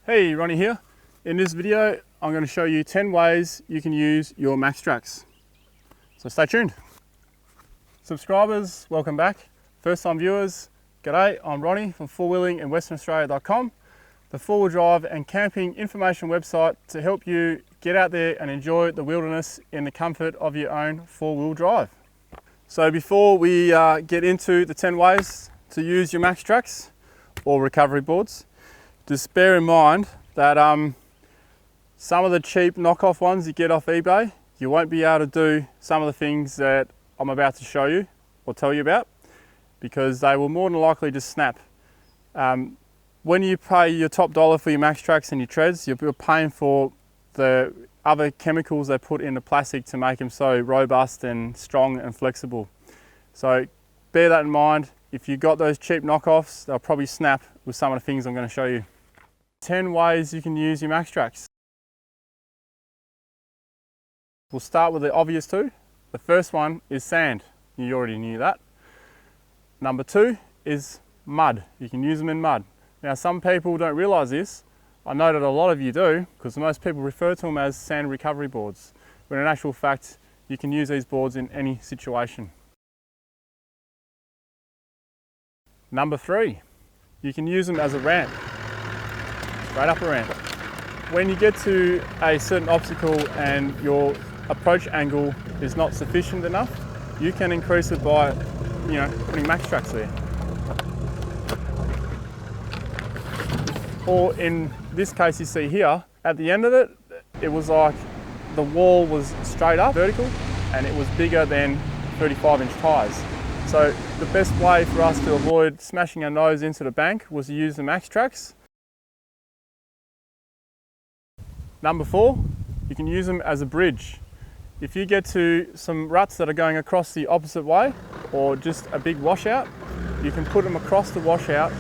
Hey, Ronnie here. In this video, I'm going to show you 10 ways you can use your Maxtrax. So stay tuned. Subscribers, welcome back. First time viewers, g'day, I'm Ronnie from fourwheelingandwesternaustralia.com, the four-wheel drive and camping information website to help you get out there and enjoy the wilderness in the comfort of your own four-wheel drive. So before we get into the 10 ways to use your Maxtrax or recovery boards, just bear in mind that some of the cheap knockoff ones you get off eBay, you won't be able to do some of the things that I'm about to show you or tell you about, because they will more than likely just snap. When you pay your top dollar for your Maxtrax and your treads, you're paying for the other chemicals they put in the plastic to make them so robust and strong and flexible. So bear that in mind. If you got those cheap knockoffs, they'll probably snap with some of the things I'm going to show you. 10 ways you can use your Maxtrax. We'll start with the obvious two. The first one is sand. You already knew that. Number two is mud. You can use them in mud. Now some people don't realise this. I know that a lot of you do, because most people refer to them as sand recovery boards, when in actual fact you can use these boards in any situation. Number three, you can use them as a ramp, straight up a ramp. When you get to a certain obstacle and your approach angle is not sufficient enough, you can increase it by, putting Maxtrax there. Or in this case you see here, at the end of it, it was like the wall was straight up, vertical, and it was bigger than 35-inch tyres. So the best way for us to avoid smashing our nose into the bank was to use the Maxtrax. Number four, you can use them as a bridge. If you get to some ruts that are going across the opposite way, or just a big washout, you can put them across the washout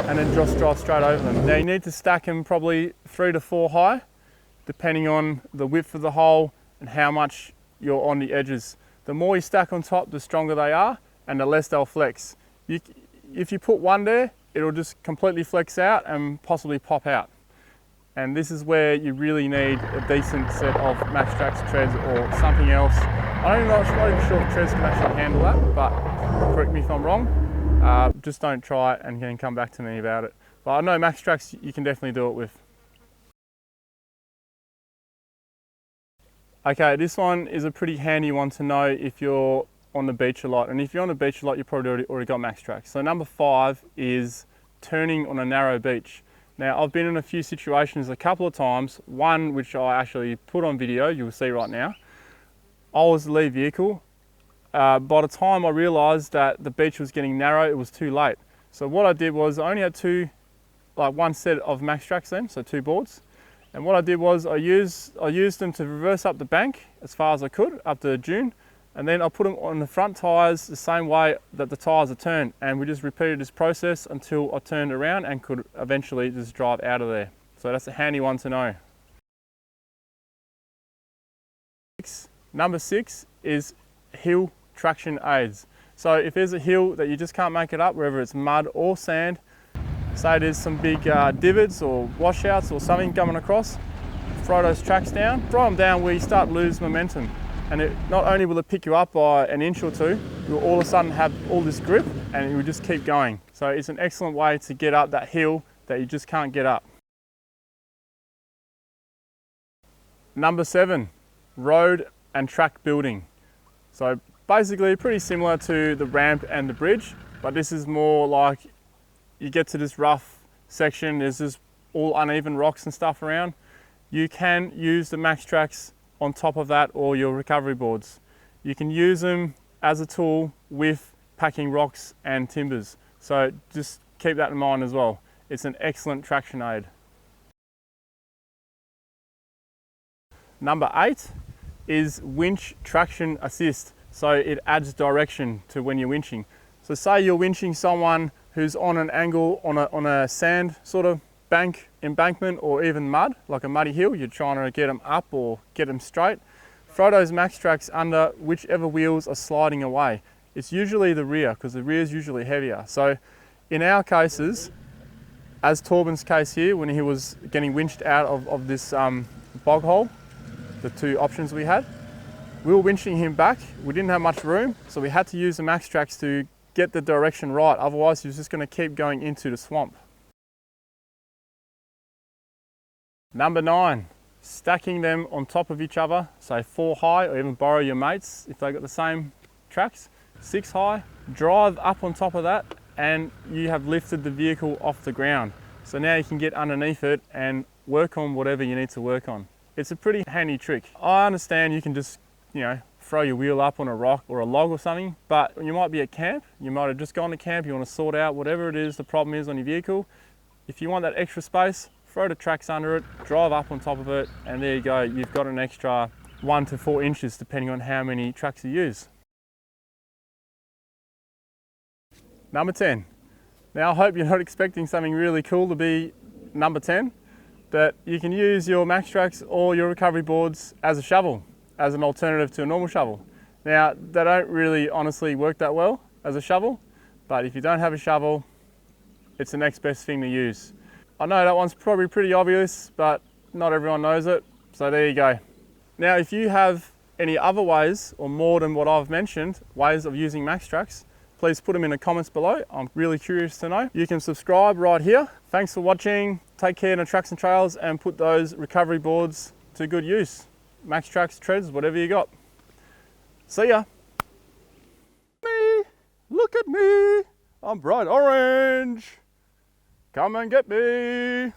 and then just drive straight over them. Now you need to stack them probably 3 to 4 high, depending on the width of the hole and how much you're on the edges. The more you stack on top, the stronger they are and the less they'll flex. If you put one there, it'll just completely flex out and possibly pop out. And this is where you really need a decent set of Maxtrax treads or something else. I'm not even sure if treads can actually handle that, but correct me if I'm wrong. Just don't try it and then come back to me about it. But I know Maxtrax you can definitely do it with. Okay, this one is a pretty handy one to know if you're on the beach a lot. And if you're on the beach a lot, you've probably already got Maxtrax. So number 5 is turning on a narrow beach. Now I've been in a few situations a couple of times, one which I actually put on video, you'll see right now. I was the lead vehicle. By the time I realised that the beach was getting narrow, it was too late. So what I did was I only had one set of Maxtrax then, so 2 boards. And what I did was I used them to reverse up the bank as far as I could, up the dune. And then I put them on the front tyres the same way that the tyres are turned. And we just repeated this process until I turned around and could eventually just drive out of there. So that's a handy one to know. Number 6 is hill traction aids. So if there's a hill that you just can't make it up, whether it's mud or sand, say there's some big divots or washouts or something coming across, throw those tracks down, throw them down where you start to lose momentum. And not only will it pick you up by an inch or two, you'll all of a sudden have all this grip and you will just keep going. So it's an excellent way to get up that hill that you just can't get up. Number 7, road and track building. So basically pretty similar to the ramp and the bridge, but this is more like you get to this rough section, there's just all uneven rocks and stuff around. You can use the Maxtrax on top of that or your recovery boards. You can use them as a tool with packing rocks and timbers. So just keep that in mind as well. It's an excellent traction aid. Number 8 is winch traction assist. So it adds direction to when you're winching. So say you're winching someone who's on an angle on a sand sort of embankment or even mud, like a muddy hill, you're trying to get them up or get them straight. Throw those Maxtrax under whichever wheels are sliding away. It's usually the rear, because the rear is usually heavier. So in our cases, As Torben's case here, when he was getting winched out of this bog hole, the two options we had, we were winching him back. We didn't have much room, so we had to use the Maxtrax to get the direction right. Otherwise, he was just going to keep going into the swamp. Number 9, stacking them on top of each other, say 4 high, or even borrow your mates if they got the same tracks. 6 high, drive up on top of that, and you have lifted the vehicle off the ground. So now you can get underneath it and work on whatever you need to work on. It's a pretty handy trick. I understand you can just, throw your wheel up on a rock or a log or something, but you might be at camp, you might have just gone to camp, you want to sort out whatever it is the problem is on your vehicle. If you want that extra space, throw the tracks under it, drive up on top of it, and there you go, you've got an extra 1 to 4 inches depending on how many tracks you use. Number 10. Now I hope you're not expecting something really cool to be number 10, but you can use your Maxtrax or your recovery boards as a shovel, as an alternative to a normal shovel. Now they don't really honestly work that well as a shovel, but if you don't have a shovel, it's the next best thing to use. I know that one's probably pretty obvious, but not everyone knows it, so there you go. Now if you have any other ways, or more than what I've mentioned, ways of using Maxtrax, please put them in the comments below. I'm really curious to know. You can subscribe right here. Thanks for watching. Take care in the tracks and trails and put those recovery boards to good use. Maxtrax, treads, whatever you got. See ya. Me, look at me. I'm bright orange. Come and get me.